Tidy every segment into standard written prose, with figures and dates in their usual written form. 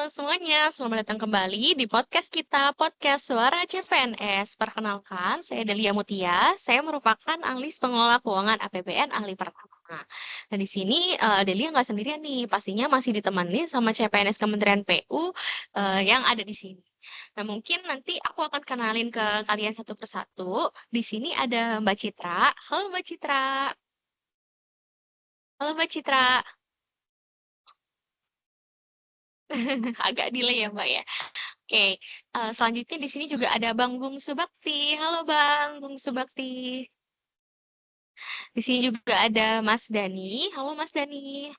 semuanya, selamat datang kembali di podcast kita, podcast Suara CPNS. Perkenalkan, saya Delia Mutia, saya merupakan analis pengelola keuangan APBN ahli pertama. Nah, di sini Delia nggak sendirian nih, pastinya masih ditemani sama CPNS Kementerian PU yang ada di sini. Nah, mungkin nanti aku akan kenalin ke kalian satu persatu. Di sini ada Mbak Citra. Halo Mbak Citra. Halo Mbak Citra. Agak delay ya Mbak ya. Oke, selanjutnya di sini juga ada Bang Bungsu Bakti. Halo Bang Bungsu Bakti. Di sini juga ada Mas Dani. Halo Mas Dani.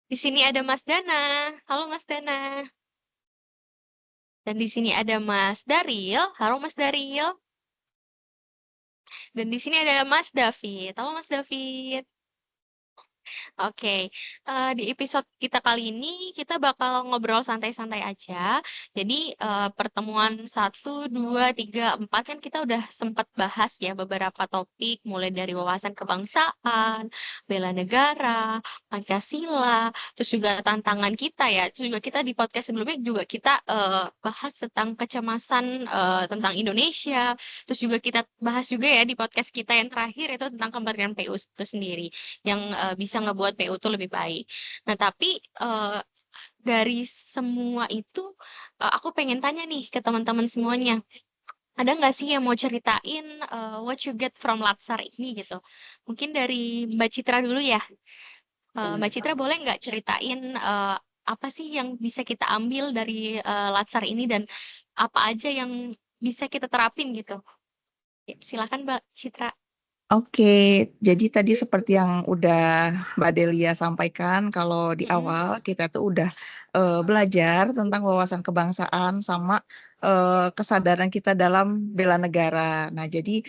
Di sini ada Mas Dana. Halo Mas Dana. Dan di sini ada Mas Daril. Halo Mas Daril. Dan di sini ada Mas David. Halo Mas David. Oke, di episode kita kali ini kita bakal ngobrol santai-santai aja. Jadi pertemuan 1, 2, 3, 4 kan kita udah sempat bahas ya beberapa topik, mulai dari wawasan kebangsaan, bela negara, Pancasila, terus juga tantangan kita ya. Terus juga kita di podcast sebelumnya juga kita bahas tentang kecemasan tentang Indonesia. Terus juga kita bahas juga ya di podcast kita yang terakhir itu tentang Kementerian PU itu sendiri yang bisa ngebuat PU tuh lebih baik. Nah, tapi dari semua itu aku pengen tanya nih ke teman-teman semuanya. Ada nggak sih yang mau ceritain what you get from Latsar ini gitu? Mungkin dari Mbak Citra dulu ya. Mbak Citra boleh nggak ceritain apa sih yang bisa kita ambil dari Latsar ini dan apa aja yang bisa kita terapin gitu? Ya, silakan Mbak Citra. Oke, jadi tadi seperti yang udah Mbak Delia sampaikan, kalau di awal kita tuh udah belajar tentang wawasan kebangsaan sama kesadaran kita dalam bela negara. Nah, jadi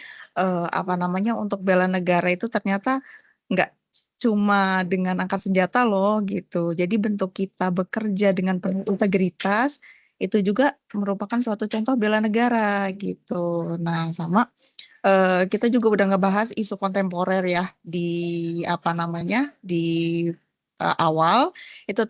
apa namanya untuk bela negara itu ternyata nggak cuma dengan angkat senjata loh gitu. Jadi bentuk kita bekerja dengan penuh integritas itu juga merupakan suatu contoh bela negara gitu. Nah, sama kita juga udah ngebahas isu kontemporer ya di apa namanya di awal itu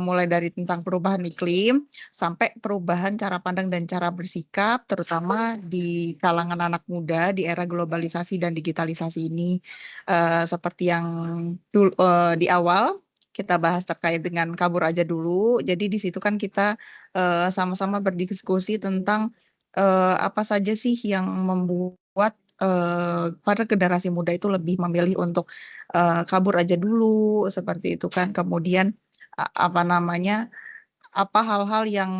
mulai dari tentang perubahan iklim sampai perubahan cara pandang dan cara bersikap terutama di kalangan anak muda di era globalisasi dan digitalisasi ini. Seperti yang di awal kita bahas terkait dengan kabur aja dulu. Jadi di situ kan kita sama-sama berdiskusi tentang apa saja sih yang membuat para generasi muda itu lebih memilih untuk kabur aja dulu seperti itu kan. Kemudian apa namanya? Apa hal-hal yang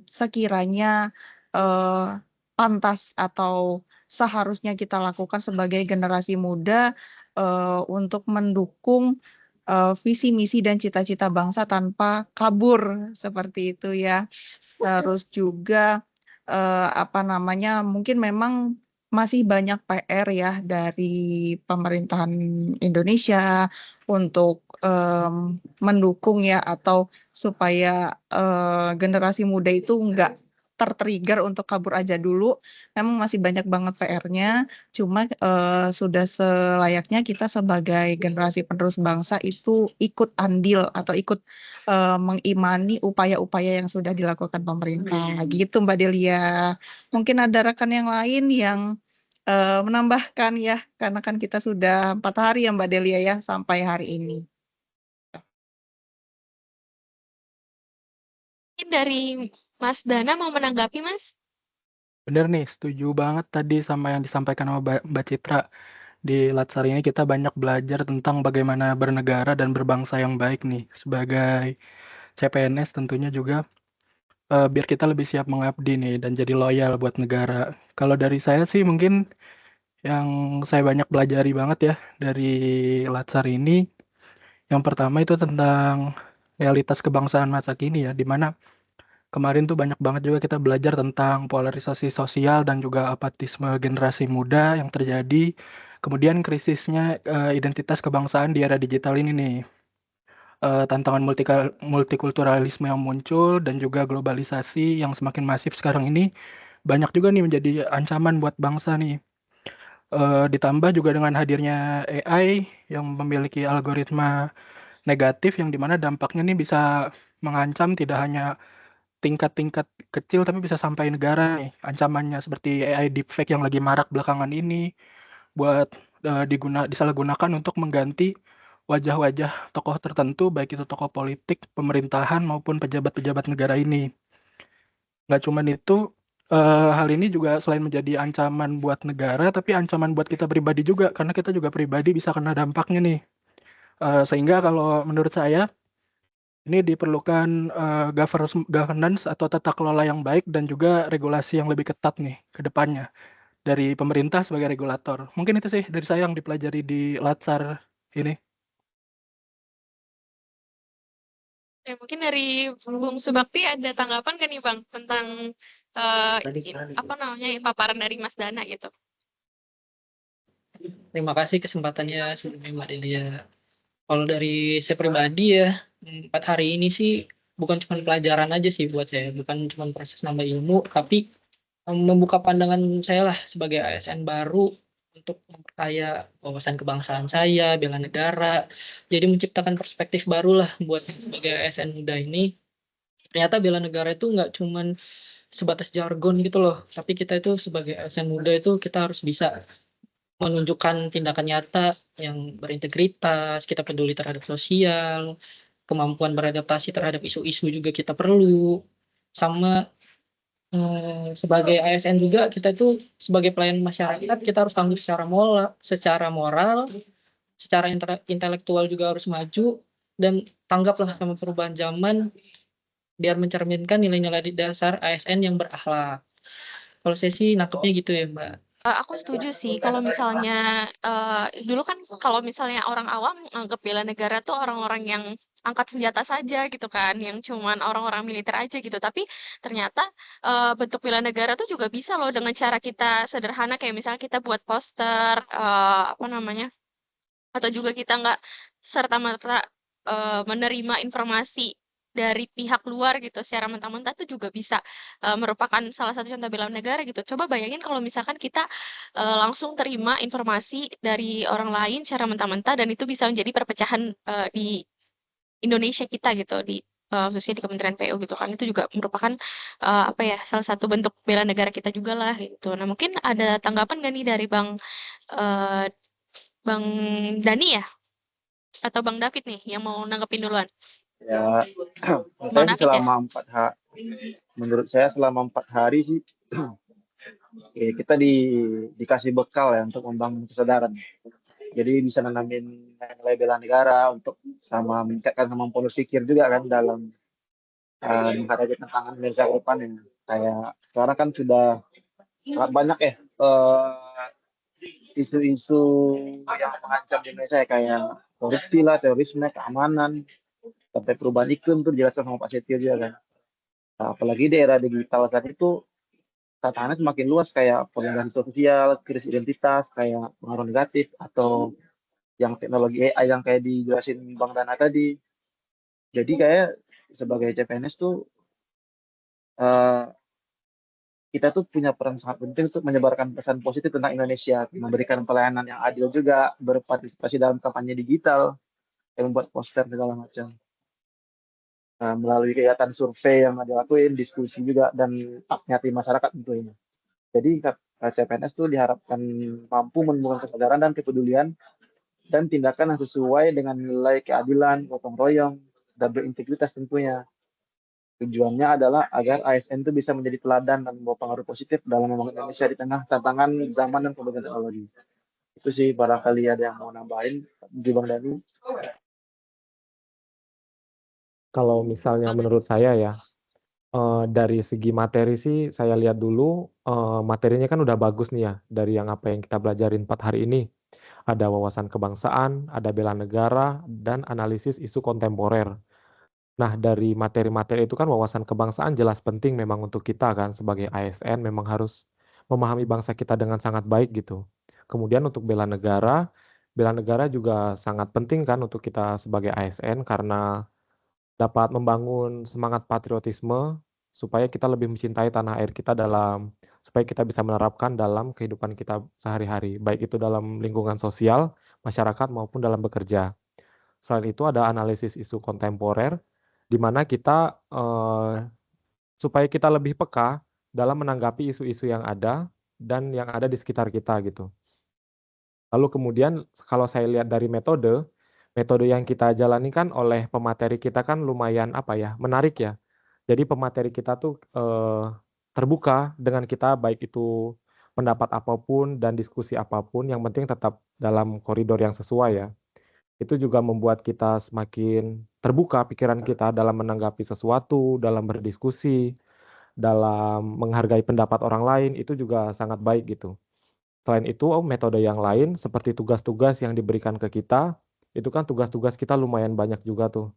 sekiranya eh, pantas atau seharusnya kita lakukan sebagai generasi muda untuk mendukung visi misi dan cita-cita bangsa tanpa kabur seperti itu ya. Terus juga apa namanya mungkin memang masih banyak PR ya dari pemerintahan Indonesia untuk mendukung ya atau supaya generasi muda itu nggak tertrigger untuk kabur aja dulu. Memang masih banyak banget PR-nya, cuma sudah selayaknya kita sebagai generasi penerus bangsa itu ikut andil atau ikut mengimani upaya-upaya yang sudah dilakukan pemerintah. Gitu Mbak Delia. Mungkin ada rekan yang lain yang menambahkan ya, karena kan kita sudah 4 hari ya Mbak Delia ya sampai hari ini. Mungkin dari Mas Dana mau menanggapi Mas? Bener nih, setuju banget tadi sama yang disampaikan sama Mbak Citra. Di Latsar ini kita banyak belajar tentang bagaimana bernegara dan berbangsa yang baik nih. Sebagai CPNS tentunya juga biar kita lebih siap mengabdi nih dan jadi loyal buat negara. Kalau dari saya sih mungkin yang saya banyak belajari banget ya dari Latsar ini. Yang pertama itu tentang realitas kebangsaan masa kini ya, di mana kemarin tuh banyak banget juga kita belajar tentang polarisasi sosial dan juga apatisme generasi muda yang terjadi. Kemudian krisisnya identitas kebangsaan di era digital ini nih. Tantangan multikulturalisme yang muncul dan juga globalisasi yang semakin masif sekarang ini banyak juga nih menjadi ancaman buat bangsa nih. Ditambah juga dengan hadirnya AI yang memiliki algoritma negatif yang dimana dampaknya nih bisa mengancam tidak hanya tingkat-tingkat kecil tapi bisa sampai negara nih ancamannya seperti AI deepfake yang lagi marak belakangan ini buat disalahgunakan untuk mengganti wajah-wajah tokoh tertentu baik itu tokoh politik, pemerintahan maupun pejabat-pejabat negara ini. Nggak cuman itu, hal ini juga selain menjadi ancaman buat negara, tapi ancaman buat kita pribadi juga, karena kita juga pribadi bisa kena dampaknya nih. Sehingga kalau menurut saya, ini diperlukan, governance atau tata kelola yang baik dan juga regulasi yang lebih ketat nih ke depannya, dari pemerintah sebagai regulator. Mungkin itu sih dari saya yang dipelajari di Latsar ini. Ya, mungkin dari Bung Subakti ada tanggapan kan nih Bang tentang eh, apa namanya paparan dari Mas Dana gitu. Terima kasih kesempatannya sebelumnya Mbak Delia. Kalau dari saya pribadi ya, 4 hari ini sih bukan cuma pelajaran aja sih buat saya, bukan cuma proses nambah ilmu, tapi membuka pandangan saya lah sebagai ASN baru untuk memperkaya wawasan kebangsaan saya, bela negara. Jadi menciptakan perspektif baru lah buat saya sebagai ASN muda ini. Ternyata bela negara itu nggak cuman sebatas jargon gitu loh, tapi kita itu sebagai ASN muda itu kita harus bisa menunjukkan tindakan nyata yang berintegritas, kita peduli terhadap sosial, kemampuan beradaptasi terhadap isu-isu juga kita perlu, sama sebagai ASN juga kita itu sebagai pelayan masyarakat kita harus tangguh secara moral, secara intelektual juga harus maju dan tanggaplah sama perubahan zaman biar mencerminkan nilai-nilai dasar ASN yang berakhlak. Kalau saya sih nangkepnya gitu ya Mbak. Aku setuju sih kalau misalnya dulu kan kalau misalnya orang awam anggap bela negara tuh orang-orang yang angkat senjata saja gitu kan, yang cuman orang-orang militer aja gitu. Tapi ternyata bentuk bela negara tuh juga bisa loh dengan cara kita sederhana kayak misalnya kita buat poster apa namanya atau juga kita nggak serta-merta menerima informasi dari pihak luar gitu secara mentah-mentah itu juga bisa merupakan salah satu contoh bela negara gitu. Coba bayangin kalau misalkan kita langsung terima informasi dari orang lain secara mentah-mentah dan itu bisa menjadi perpecahan di Indonesia kita gitu di khususnya di Kementerian PU gitu kan itu juga merupakan apa ya salah satu bentuk bela negara kita juga lah gitu. Nah mungkin ada tanggapan gak nih dari eh, Bang Dani ya atau Bang David nih yang mau nanggepin duluan? Ya, Bang saya sih David ya? menurut saya selama 4 hari sih kita dikasih bekal ya untuk membangun kesadaran. Jadi bisa nanamin nilai bela negara untuk sama meningkatkan kemampuan berpikir juga kan dalam menghadapi tantangan Indonesia ke depan ya. Kayak sekarang kan sudah sangat banyak ya isu-isu yang mengancam Indonesia ya, kayak korupsi lah, terorisme, keamanan, sampai perubahan iklim tuh dijelaskan sama Pak Setio juga kan. Nah, apalagi di era digital saat itu tantangannya semakin luas kayak penggangguan sosial, krisis identitas, kayak pengaruh negatif atau yang teknologi AI yang kayak dijelasin Bang Dana tadi. Jadi kayak sebagai CPNS tuh eh, kita tuh punya peran sangat penting untuk menyebarkan pesan positif tentang Indonesia, memberikan pelayanan yang adil juga, berpartisipasi dalam kampanye digital, yang membuat poster segala macam. Melalui kegiatan survei yang dilakuin, diskusi juga, dan hak masyarakat tentunya. Jadi CPNS itu diharapkan mampu menemukan kesadaran dan kepedulian dan tindakan yang sesuai dengan nilai keadilan, gotong royong, dan berintegritas tentunya. Tujuannya adalah agar ASN itu bisa menjadi teladan dan membawa pengaruh positif dalam membangun Indonesia di tengah tantangan zaman dan perubahan teknologi. Itu sih barangkali ada yang mau nambahin di Bang Dani. Kalau misalnya menurut saya ya, dari segi materi sih saya lihat dulu materinya kan udah bagus nih ya dari yang apa yang kita belajarin 4 hari ini. Ada wawasan kebangsaan, ada bela negara, dan analisis isu kontemporer. Nah, dari materi-materi itu kan wawasan kebangsaan jelas penting memang untuk kita kan sebagai ASN memang harus memahami bangsa kita dengan sangat baik gitu. Kemudian untuk bela negara juga sangat penting kan untuk kita sebagai ASN karena dapat membangun semangat patriotisme supaya kita lebih mencintai tanah air kita supaya kita bisa menerapkan dalam kehidupan kita sehari-hari, baik itu dalam lingkungan sosial, masyarakat maupun dalam bekerja. Selain itu ada analisis isu kontemporer, di mana kita, supaya kita lebih peka dalam menanggapi isu-isu yang ada dan yang ada di sekitar kita gitu. Lalu kemudian kalau saya lihat dari metode, metode yang kita jalani kan oleh pemateri kita kan lumayan apa ya, menarik ya. Jadi pemateri kita tuh, terbuka dengan kita baik itu pendapat apapun dan diskusi apapun, yang penting tetap dalam koridor yang sesuai ya. Itu juga membuat kita semakin terbuka pikiran kita dalam menanggapi sesuatu, dalam berdiskusi, dalam menghargai pendapat orang lain, itu juga sangat baik gitu. Selain itu, metode yang lain seperti tugas-tugas yang diberikan ke kita, itu kan tugas-tugas kita lumayan banyak juga tuh.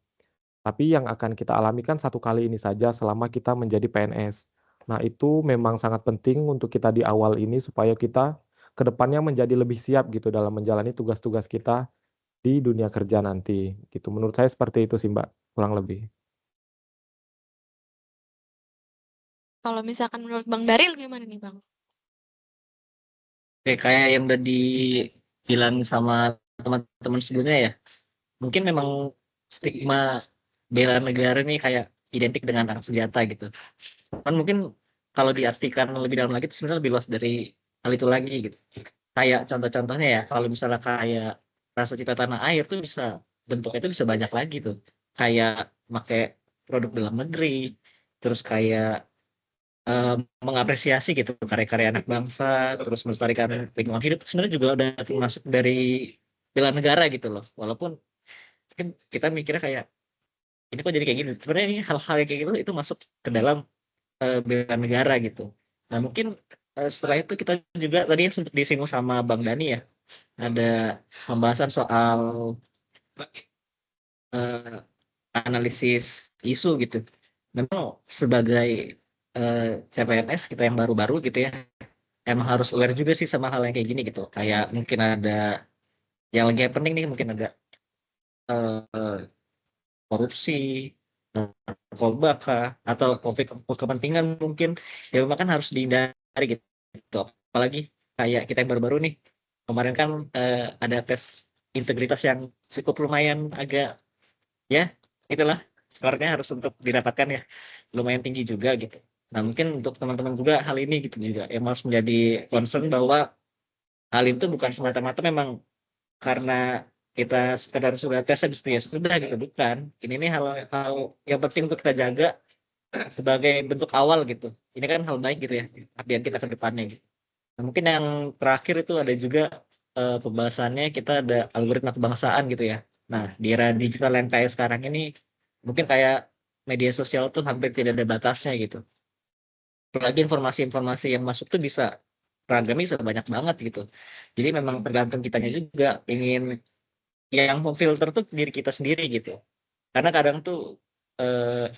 Tapi yang akan kita alami kan 1 kali ini saja selama kita menjadi PNS. Nah, itu memang sangat penting untuk kita di awal ini supaya kita ke depannya menjadi lebih siap gitu dalam menjalani tugas-tugas kita di dunia kerja nanti, gitu. Menurut saya seperti itu sih, Mbak, kurang lebih. Kalau misalkan menurut Bang Daril gimana nih, Bang? Oke, kayak yang udah dibilang sama teman-teman sebelumnya ya. Mungkin memang stigma bela negara nih kayak identik dengan angkat senjata gitu. Kan mungkin kalau diartikan lebih dalam lagi itu sebenarnya lebih luas dari hal itu lagi gitu. Kayak contoh-contohnya ya, kalau misalnya kayak rasa cinta tanah air tuh bisa bentuknya itu bisa banyak lagi tuh. Kayak pakai produk dalam negeri, terus kayak mengapresiasi gitu karya-karya anak bangsa, terus melestarikan lingkungan hidup sebenarnya juga udah termasuk dari bela negara gitu loh. Walaupun kan kita mikirnya kayak ini kok jadi kayak gini. Sebenarnya ini hal-hal yang kayak gitu itu masuk ke dalam bela negara gitu. Nah mungkin setelah itu kita juga tadi yang sempat disinggung sama Bang Dani ya, ada pembahasan soal eh, analisis isu gitu. Memang sebagai CPNS kita yang baru-baru gitu ya, emang harus aware juga sih sama hal yang kayak gini gitu. Kayak mungkin ada yang lagi happening nih, mungkin ada eh, korupsi, narkoba kah, atau konflik kepentingan mungkin. Ya memang kan harus dihindari gitu. Apalagi kayak kita yang baru-baru nih, kemarin kan ada tes integritas yang cukup lumayan agak ya itulah skornya harus untuk didapatkan ya lumayan tinggi juga gitu. Nah mungkin untuk teman-teman juga hal ini gitu juga yang harus menjadi concern bahwa hal itu bukan semata-mata memang karena kita sekedar sudah tes habis itu ya sudah gitu, bukan. Ini nih hal-hal yang penting untuk kita jaga sebagai bentuk awal gitu. Ini kan hal baik gitu ya, artian kita ke depannya gitu. Nah, mungkin yang terakhir itu ada juga pembahasannya kita ada algoritma kebangsaan gitu ya. Nah, di era digital yang kayak sekarang ini mungkin kayak media sosial tuh hampir tidak ada batasnya gitu. Apalagi informasi-informasi yang masuk tuh bisa ragamnya bisa banyak banget gitu. Jadi memang tergantung kitanya juga ingin yang memfilter tuh diri kita sendiri gitu. Karena kadang tuh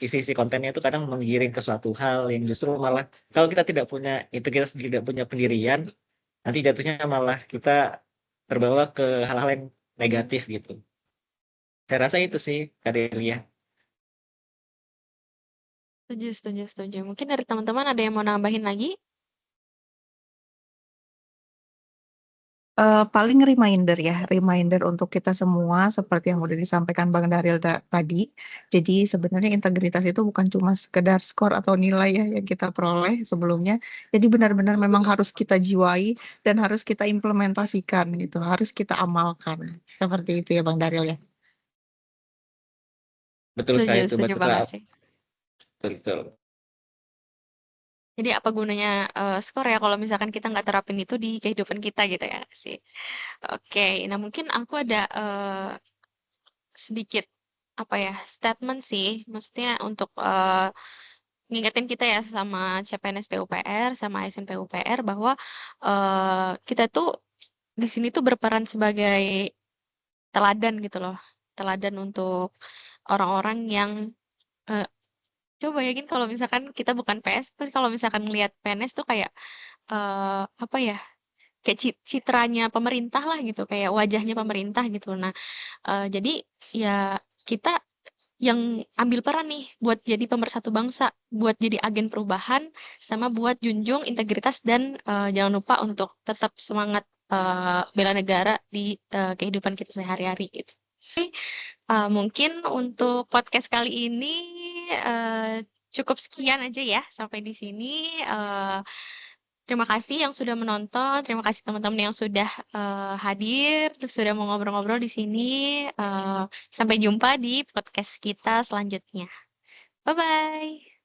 isi-isi kontennya itu kadang menggiring ke suatu hal yang justru malah kalau kita tidak punya integritas, tidak punya pendirian, nanti jatuhnya malah kita terbawa ke hal-hal yang negatif gitu. Saya rasa itu sih Kak Delia. Setuju, setuju, setuju. Mungkin dari teman-teman ada yang mau nambahin lagi? Paling reminder ya, reminder untuk kita semua seperti yang udah disampaikan Bang Daril tadi. Jadi sebenarnya integritas itu bukan cuma sekedar skor atau nilai ya yang kita peroleh sebelumnya. Jadi benar-benar memang harus kita jiwai dan harus kita implementasikan gitu, harus kita amalkan. Seperti itu ya Bang Daril ya. Betul sekali Setuju, itu setuju Mbak banget Citra. sih. Betul. Jadi apa gunanya skor ya kalau misalkan kita nggak terapin itu di kehidupan kita gitu ya sih. Oke, nah mungkin aku ada sedikit apa ya statement sih, maksudnya untuk ngingetin kita ya sama CPNS PUPR sama SNP UPR bahwa kita tuh di sini tuh berperan sebagai teladan gitu loh, teladan untuk orang-orang yang eh, coba yakin kalau misalkan kita bukan PS, terus kalau misalkan ngelihat PNS tuh kayak apa ya, kayak citranya pemerintah lah gitu, kayak wajahnya pemerintah gitu. Nah, jadi ya kita yang ambil peran nih buat jadi pemersatu bangsa, buat jadi agen perubahan, sama buat junjung integritas dan jangan lupa untuk tetap semangat bela negara di kehidupan kita sehari-hari gitu. Oke, Mungkin untuk podcast kali ini cukup sekian aja ya sampai di sini. Terima kasih yang sudah menonton, terima kasih teman-teman yang sudah hadir, sudah mau ngobrol-ngobrol di sini. Sampai jumpa di podcast kita selanjutnya. Bye bye.